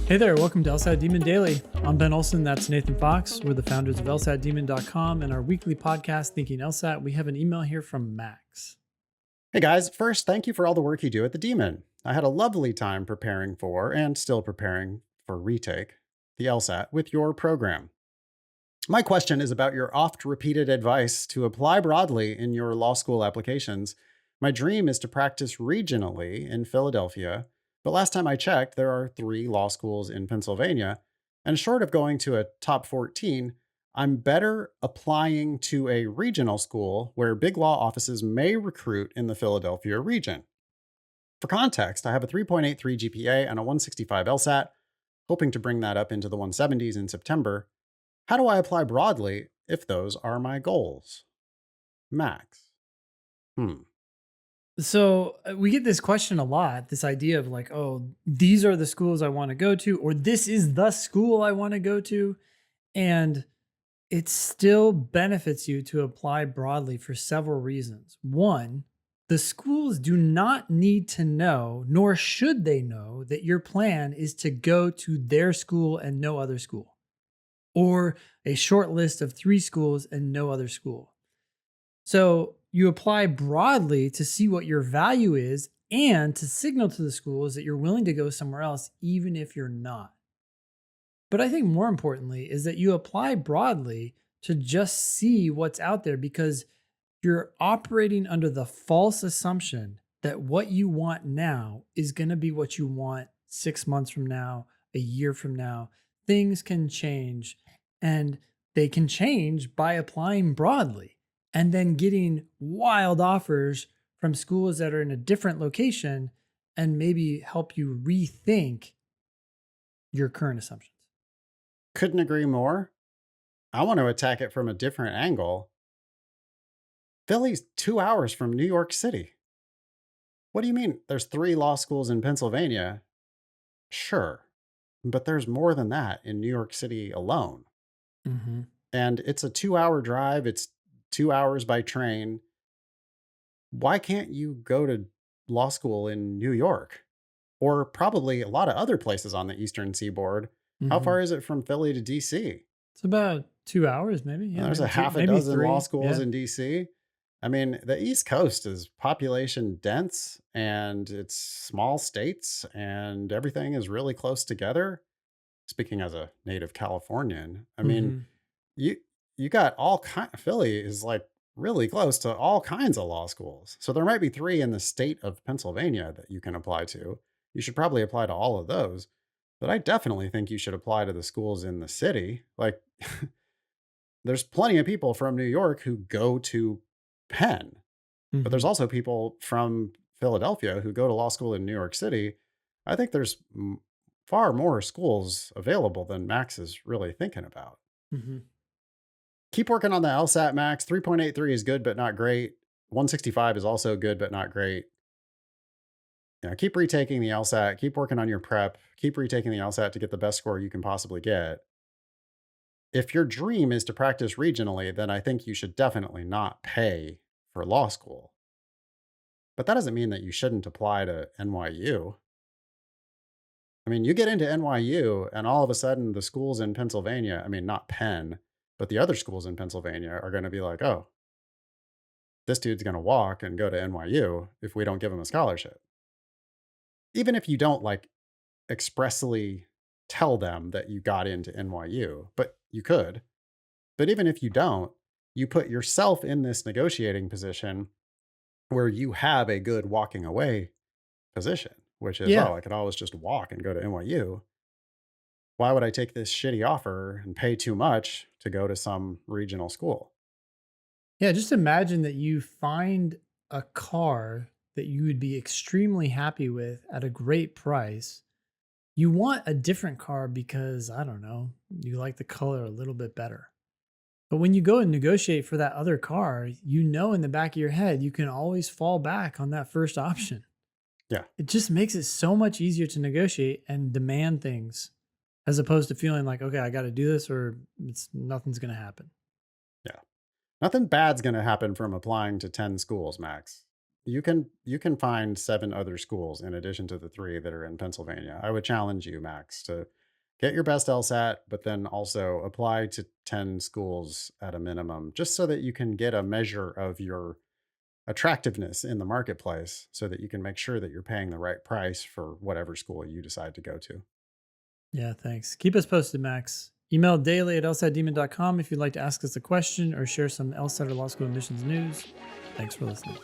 Hey there, welcome to LSAT Demon Daily. I'm Ben Olson, that's Nathan Fox. We're the founders of LSATdemon.com and our weekly podcast, Thinking LSAT. We have an email here from Max. Hey guys, first, thank you for all the work you do at the Demon. I had a lovely time preparing for and still preparing for retake the LSAT with your program. My question is about your oft repeated advice to apply broadly in your law school applications. My dream is to practice regionally in Philadelphia, but last time I checked, there are 3 law schools in Pennsylvania, and short of going to a top 14, I'm better applying to a regional school where big law offices may recruit in the Philadelphia region. For context, I have a 3.83 GPA and a 165 LSAT, hoping to bring that up into the 170s in September. How do I apply broadly if those are my goals? Max. Hmm. We get this question a lot, this idea of like, oh, these are the schools I want to go to, or this is the school I want to go to. And it still benefits you to apply broadly for several reasons. One, the schools do not need to know, nor should they know, that your plan is to go to their school and no other school, or a short list of 3 schools and no other school. So you apply broadly to see what your value is and to signal to the schools that you're willing to go somewhere else, even if you're not. But I think more importantly is that you apply broadly to just see what's out there because you're operating under the false assumption that what you want now is going to be what you want 6 months from now, a year from now. Things can change and they can change by applying broadly and then getting wild offers from schools that are in a different location and maybe help you rethink your current assumptions. Couldn't agree more. I want to attack it from a different angle. Philly's 2 hours from New York City. What do you mean there's 3 law schools in Pennsylvania? Sure, but there's more than that in New York City alone. Mm-hmm. And it's a 2 hour drive, it's 2 hours by train. Why can't you go to law school in New York? Or probably a lot of other places on the Eastern Seaboard. How Mm-hmm. far is it from Philly to DC? It's about 2 hours, maybe. Yeah, There's a maybe two, half a maybe dozen law three. schools Yeah. in DC. I mean, the East Coast is population dense and it's small states and everything is really close together. Speaking as a native Californian, I mean, Mm-hmm. you you got all kind Philly is like really close to all kinds of law schools. So there might be 3 in the state of Pennsylvania that you can apply to. You should probably apply to all of those. But I definitely think you should apply to the schools in the city. Like there's plenty of people from New York who go to Penn, but Mm-hmm. there's also people from Philadelphia who go to law school in New York City. I think there's far more schools available than Max is really thinking about. Mm-hmm. Keep working on the LSAT, Max. 3.83 is good, but not great. 165 is also good, but not great. Keep retaking the LSAT. Keep working on your prep. Keep retaking the LSAT to get the best score you can possibly get. If your dream is to practice regionally, then I think you should definitely not pay for law school. But that doesn't mean that you shouldn't apply to NYU. I mean, you get into NYU, and all of a sudden, the schools in Pennsylvania, I mean, not Penn, but the other schools in Pennsylvania are going to be like, oh, this dude's going to walk and go to NYU if we don't give him a scholarship. Even if you don't like expressly tell them that you got into NYU, but you could. But even if you don't, you put yourself in this negotiating position where you have a good walking away position, which is, Yeah. oh, I could always just walk and go to NYU. Why would I take this shitty offer and pay too much to go to some regional school? Yeah. Just imagine that you find a car that you would be extremely happy with at a great price. You want a different car because, I don't know, you like the color a little bit better. But when you go and negotiate for that other car, you know in the back of your head, you can always fall back on that first option. Yeah. It just makes it so much easier to negotiate and demand things as opposed to feeling like, okay, I got to do this or nothing's going to happen. Yeah. Nothing bad's going to happen from applying to 10 schools, Max. you can find 7 other schools in addition to the 3 that are in Pennsylvania. I would challenge you, Max, to get your best LSAT, but then also apply to 10 schools at a minimum, just so that you can get a measure of your attractiveness in the marketplace so that you can make sure that you're paying the right price for whatever school you decide to go to. Yeah, thanks. Keep us posted, Max. Email daily@lsatdemon.com if you'd like to ask us a question or share some LSAT or law school admissions news. Thanks for listening.